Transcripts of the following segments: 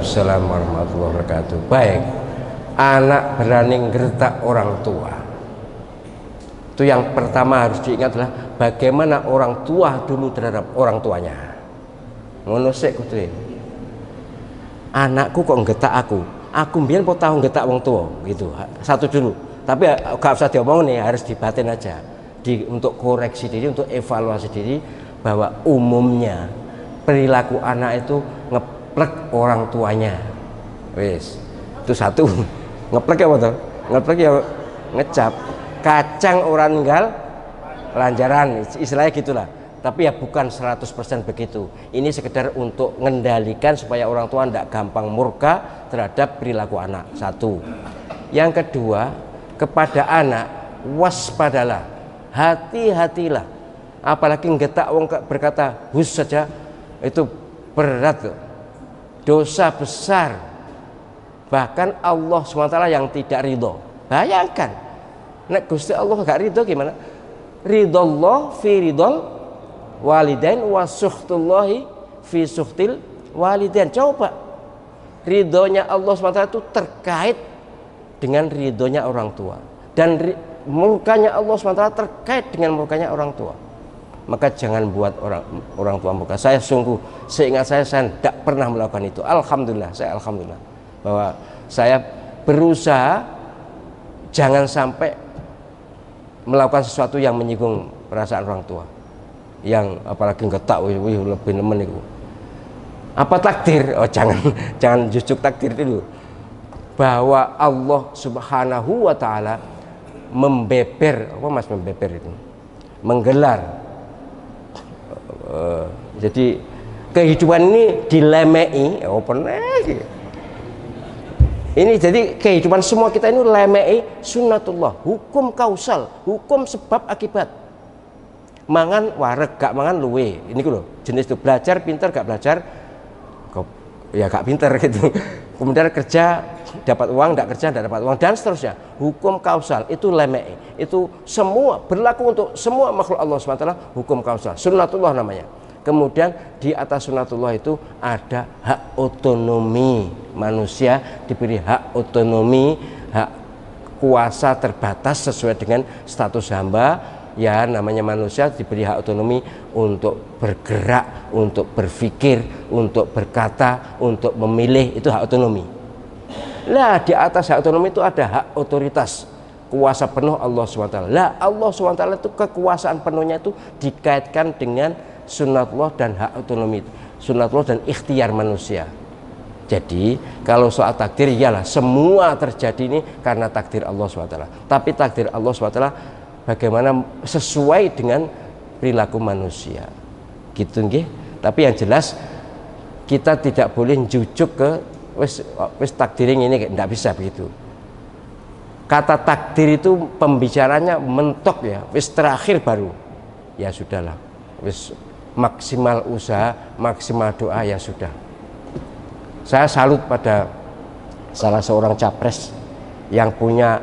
Waalaikumsalam warahmatullahi wabarakatuh. Baik, anak berani ngertak orang tua. Itu yang pertama harus diingat adalah bagaimana orang tua dulu terhadap orang tuanya. Ngono sik kudu. Anakku kok ngetak aku mbiyen kok tahu ngetak wong tua gitu. Satu dulu. Tapi gak usah diomong nih, harus dibatin aja. Untuk koreksi diri, untuk evaluasi diri bahwa umumnya perilaku anak itu ngeplek orang tuanya. Wis. Itu satu. Ngeplek ya apa tuh? Ngeplek ya ngecap. Kacang orang ninggal lanjaran, istilahnya gitulah. Tapi ya bukan 100% begitu. Ini sekedar untuk mengendalikan supaya orang tua tidak gampang murka terhadap perilaku anak. Satu. Yang kedua, kepada anak waspadalah, hati-hatilah. Apalagi ngetak wong berkata hus saja, itu berat tuh. Dosa besar. Bahkan Allah SWT yang tidak ridho. Bayangkan, nek Gusti Allah gak ridho gimana? Ridhollah fi ridhol walidain wa suhtullahi fi suhtil walidain. Coba, ridhonya Allah SWT itu terkait dengan ridhonya orang tua, dan murkanya Allah SWT terkait dengan murkanya orang tua. Maka jangan buat orang tua murka. Saya sungguh, seingat saya tidak pernah melakukan itu. Alhamdulillah, saya alhamdulillah bahwa saya berusaha jangan sampai melakukan sesuatu yang menyinggung perasaan orang tua, yang apalagi ngetak lebih nemen itu. Apa takdir? Oh jangan jujuk takdir dulu. Bahwa Allah Subhanahu wa taala membeber, apa Mas membeber itu? Menggelar. Jadi kehidupan ini dilemei, ini jadi kehidupan semua kita ini lemei sunnatullah, hukum kausal, hukum sebab akibat. Mangan wareg gak mangan luwe, ini loh jenis itu. Belajar pinter gak belajar ya gak pinter gitu. Kemudian kerja dapat uang, gak kerja gak dapat uang, dan seterusnya. Hukum kausal itu lemei, itu semua berlaku untuk semua makhluk Allah SWT. Hukum kausal, sunnatullah namanya. Kemudian di atas sunnatullah itu ada hak otonomi. Manusia diberi hak otonomi, hak kuasa terbatas sesuai dengan status hamba. Ya namanya manusia diberi hak otonomi untuk bergerak, untuk berpikir, untuk berkata, untuk memilih. Itu hak otonomi. Nah di atas hak otonomi itu ada hak otoritas, kuasa penuh Allah SWT. Lah Allah SWT itu kekuasaan penuhnya itu dikaitkan dengan sunnatullah dan hak otonomi, sunnatullah dan ikhtiar manusia. Jadi kalau soal takdir, iyalah semua terjadi ini karena takdir Allah SWT. Tapi takdir Allah SWT bagaimana sesuai dengan perilaku manusia, gitu nggih. Tapi yang jelas kita tidak boleh jujuk ke wis takdiring ini, tidak bisa begitu. Kata takdir itu pembicaranya mentok ya, wis terakhir baru ya sudahlah, wis maksimal usaha, maksimal doa ya sudah. Saya salut pada salah seorang capres yang punya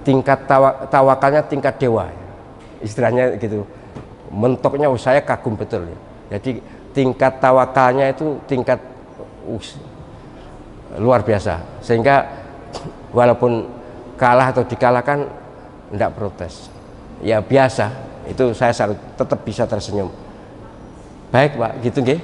tingkat tawakalnya tingkat dewa, istilahnya gitu. Mentoknya saya kagum betul ya. Jadi tingkat tawakalnya itu tingkat luar biasa, sehingga walaupun kalah atau dikalahkan tidak protes, ya biasa. Itu saya salut, tetap bisa tersenyum. Baik Pak, gitu nggih.